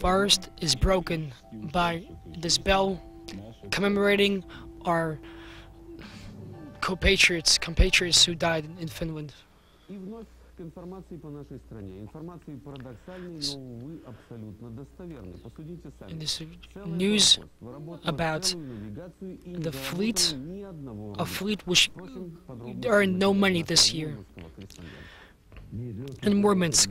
forest is broken by this bell commemorating our compatriots who died in Finland. And this news about the fleet, a fleet which earned no money this year. In Murmansk,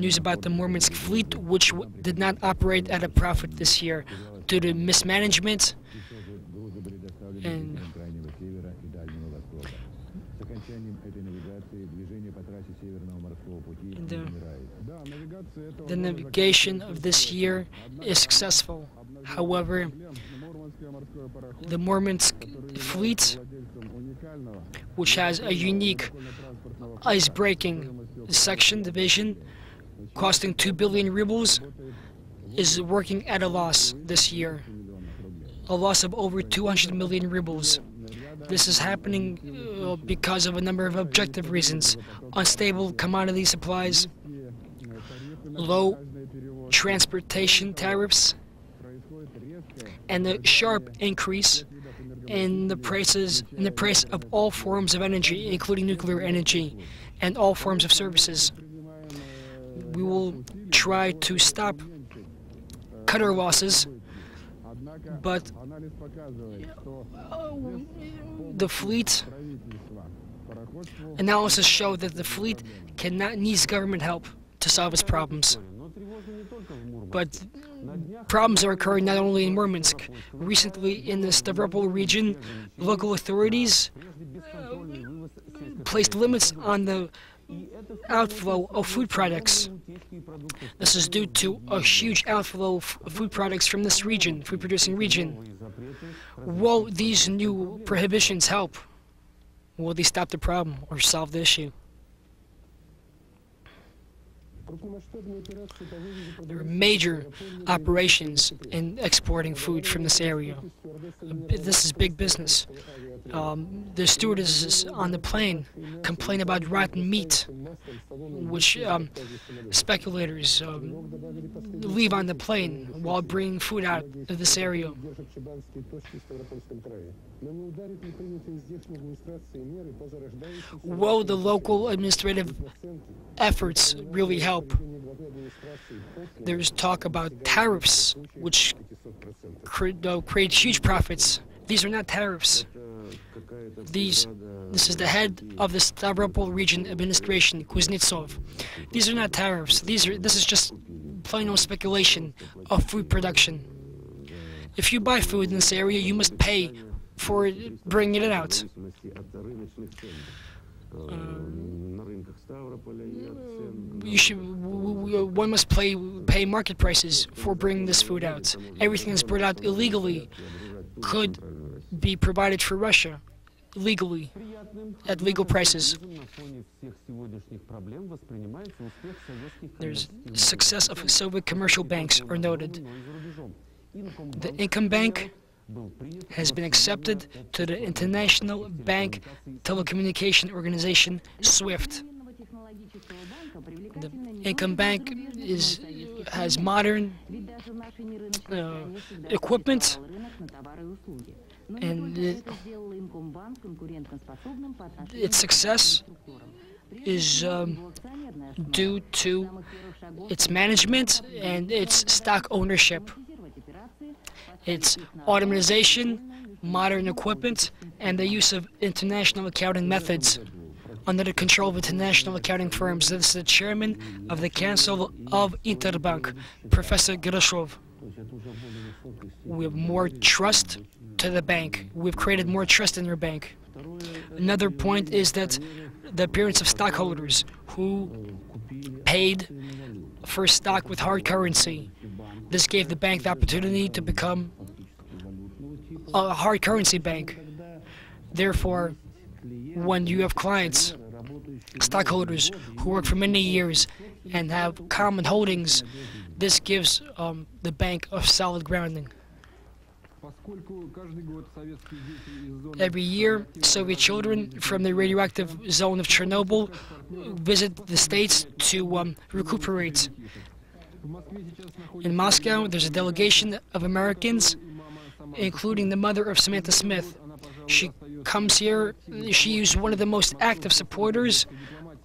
news about the Murmansk fleet, which did not operate at a profit this year due to mismanagement and the navigation of this year is successful. However, the Murmansk fleet, which has a unique ice-breaking section division costing 2 billion rubles, is working at a loss this year, a loss of over 200 million rubles. This is happening because of a number of objective reasons: unstable commodity supplies, low transportation tariffs, and the sharp increase in the price of all forms of energy, including nuclear energy, and all forms of services. We will try to cut our losses, but the fleet analysis show that the fleet needs government help to solve its problems. But problems are occurring not only in Murmansk. Recently, in the Stavropol region, local authorities placed limits on the outflow of food products. This is due to a huge outflow of food products from this region, food-producing region. Will these new prohibitions help? Will they stop the problem or solve the issue? There are major operations in exporting food from this area. This is big business. The stewardesses on the plane complain about rotten meat, which speculators leave on the plane while bringing food out of this area. Will the local administrative efforts really help? There's talk about tariffs, which create huge profits. These are not tariffs. This is the head of the Stavropol region administration, Kuznetsov. These are not tariffs. This is just plain old speculation of food production. If you buy food in this area, you must pay for bringing it out. One must pay market prices for bringing this food out. Everything that's brought out illegally could be provided for Russia legally at legal prices. There's success of Soviet commercial banks are noted. The Income Bank has been accepted to the International Bank Telecommunication Organization, SWIFT. The Income Bank has modern equipment, and its success is due to its management and its stock ownership. Its automatization, modern equipment, and the use of international accounting methods under the control of international accounting firms. This is the chairman of the Council of Interbank, Professor Gerashov. We have more trust to the bank. We've created more trust in our bank. Another point is that the appearance of stockholders who paid for stock with hard currency. This gave the bank the opportunity to become a hard currency bank. Therefore, when you have clients, stockholders who work for many years and have common holdings, this gives the bank a solid grounding. Every year, Soviet children from the radioactive zone of Chernobyl visit the States to recuperate. In Moscow, there's a delegation of Americans, including the mother of Samantha Smith. She comes here. She is one of the most active supporters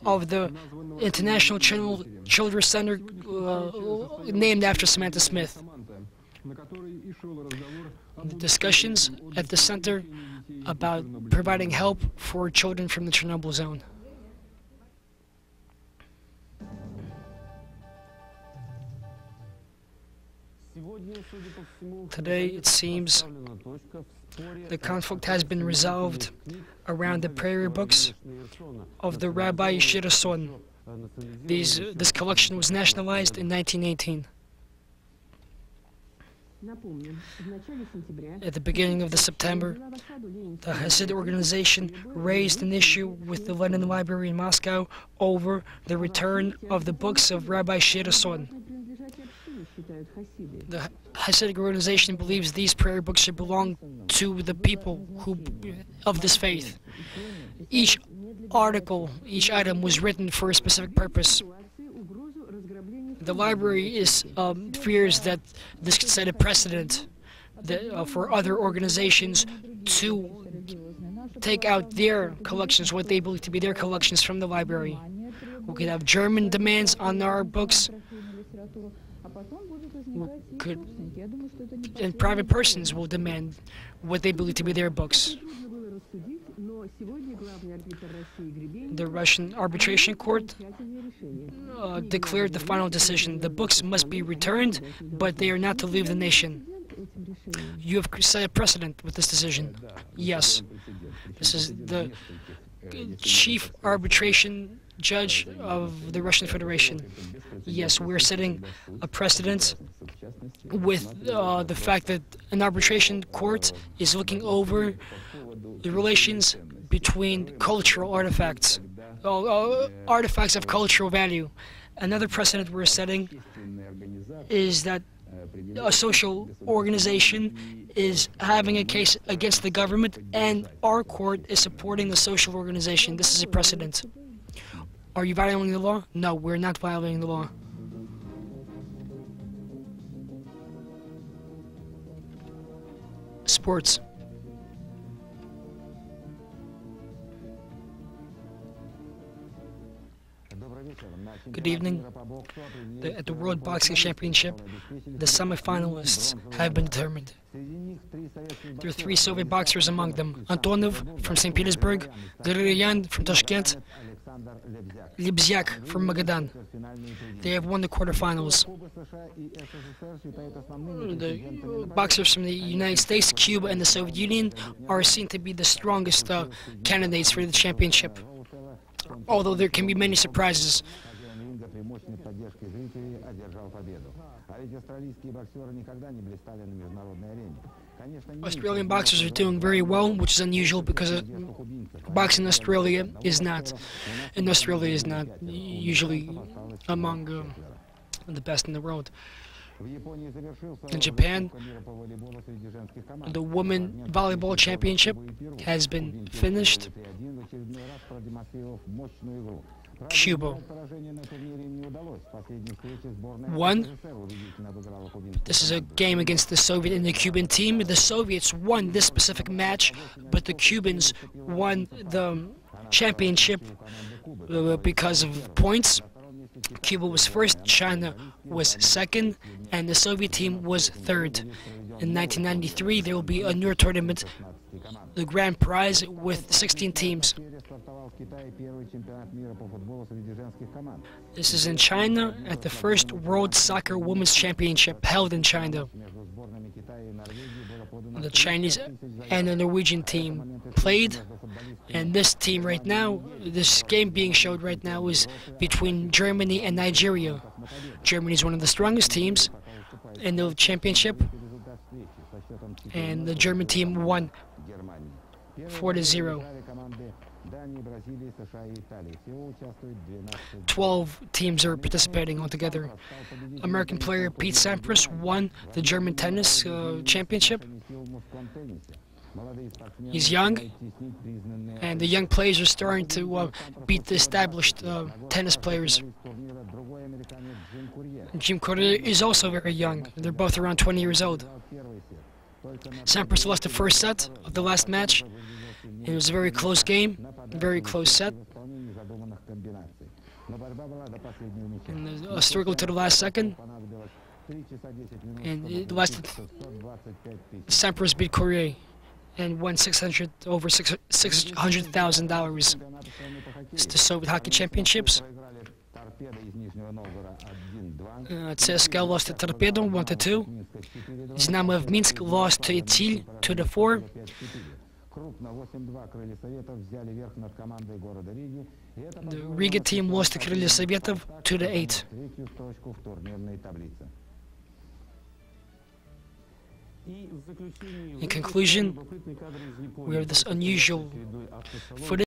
of the International Children's Center named after Samantha Smith. The discussions at the center about providing help for children from the Chernobyl zone. Today, it seems the conflict has been resolved around the prayer books of the Rabbi Shirason. This collection was nationalized in 1918. At the beginning of September, the Hasid organization raised an issue with the Lenin Library in Moscow over the return of the books of Rabbi Shirason. The Hasidic organization believes these prayer books should belong to the people of this faith. Each article, each item was written for a specific purpose. The library fears that this could set a precedent for other organizations to take out their collections, what they believe to be their collections, from the library. We could have German demands on our books, and private persons will demand what they believe to be their books. The Russian Arbitration Court declared the final decision. The books must be returned, but they are not to leave the nation. You have set a precedent with this decision. Yes. This is the chief arbitration judge of the Russian Federation. Yes, we're setting a precedent with the fact that an arbitration court is looking over the relations between cultural artifacts, artifacts of cultural value. Another precedent we're setting is that a social organization is having a case against the government, and our court is supporting the social organization. This is a precedent. Are you violating the law? No, we're not violating the law. Sports. Good evening. At the World Boxing Championship, the semifinalists have been determined. There are 3 Soviet boxers among them: Antonov from St. Petersburg, Guryan from Tashkent, Libzyak from Magadan. They have won the quarterfinals. The boxers from the United States, Cuba, and the Soviet Union are seen to be the strongest candidates for the championship, although there can be many surprises. Australian boxers are doing very well, which is unusual because boxing in Australia is not usually among the best in the world. In Japan, the women volleyball championship has been finished. Cuba won. This is a game against the Soviet and the Cuban team. The Soviets won this specific match, but the Cubans won the championship because of points. Cuba was first, China was second, and the Soviet team was third. In 1993, there will be a new tournament, the grand prize, with 16 teams. This is in China at the first World Soccer Women's Championship held in China. The Chinese and the Norwegian team played, and this team right now, this game being showed right now, is between Germany and Nigeria. Germany is one of the strongest teams in the championship, and the German team won 4-0. 12 teams are participating altogether. American player Pete Sampras won the German tennis championship. He's young, and the young players are starting to beat the established tennis players. Jim Courier is also very young. They're both around 20 years old. Sampras lost the first set of the last match. It was a very close game, very close set. And a struggle to the last second. And it lasted. Sampras beat Courier and won over $600,000. It's the Soviet Hockey Championships. CSKA lost to Torpedo 1-2. Dynamo of Minsk lost to Itil 2-4. The Riga team lost to Krылья Sovetov 2-8. In conclusion, we have this unusual footage